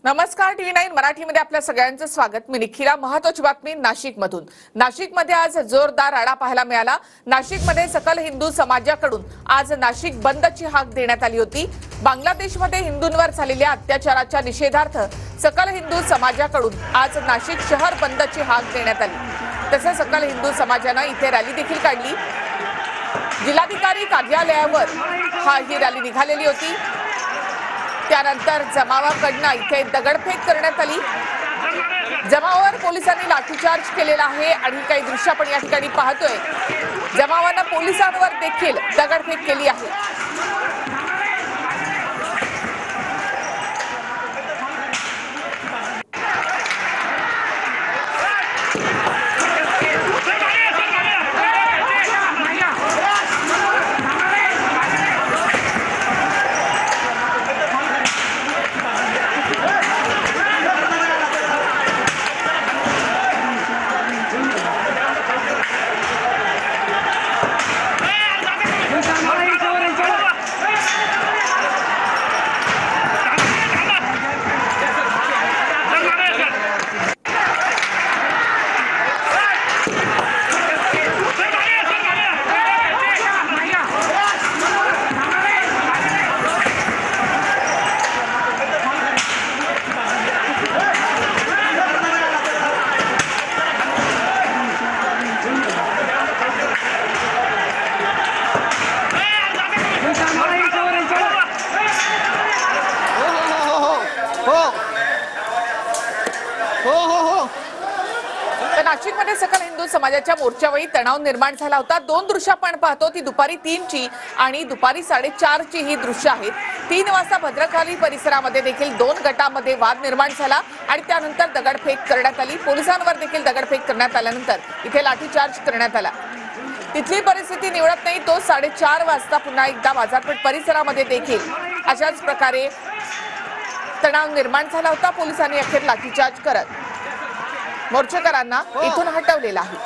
नमस्कार, टी9 मराठीमध्ये आपल्या सगळ्यांचं स्वागत। मी निखिला। महत्त्वाची बातमी नाशिकमधून। नाशिकमध्ये आज जोरदार राडा पाहायला मिळाला। नाशिकमध्ये सकल हिंदू समाजाकडून आज नाशिक बंदची हाक देण्यात आली होती। बांगलादेशमध्ये हिंदूंवर झालेल्या अत्याचाराच्या निषेधार्थ सकल हिंदू समाजाकडून आज नाशिक शहर बंदची हाक देण्यात आली। तसेच सकल हिंदू समाजाने इथे रॅली देखील काढली। जिल्हाधिकारी कार्यालयावर ही रॅली निघालेली होती। त्यानंतर जमावाकडून इथे दगडफेक करण्यात आली। जमावावर पोलिसांनी लाठीचार्ज केलेला आहे आणि काही दृश्य आपण या ठिकाणी पाहतोय। जमावाने पोलिसांवर देखील दगडफेक केली आहे। नाशिकमध्ये सकल हिंदू समाजाच्या मोर्चावेळी तणाव निर्माण झाला होता। दोन दृश्य आपण पाहतो, ती दुपारी 3 ची आणि दुपारी 4:30 ची ही दृश्य आहेत। 3 वाजता भद्रकाली परिसरामध्ये देखील दोन गटामध्ये वाद निर्माण झाला आणि त्यानंतर दगडफेक करण्यात आली। पोलिसांवर देखील दगडफेक करण्यात आल्यानंतर इथे लाठीचार्ज करण्यात आला। तिथली परिस्थिती निवळत नाही तो 4:30 वाजता पुन्हा एकदा बाजारपेठ परिसरामध्ये देखील अशाच प्रकारे तणाव निर्माण झाला होता। पोलिसांनी अखेर लाठीचार्ज करत मोर्चेकरांना इथून हटवलेला आहे।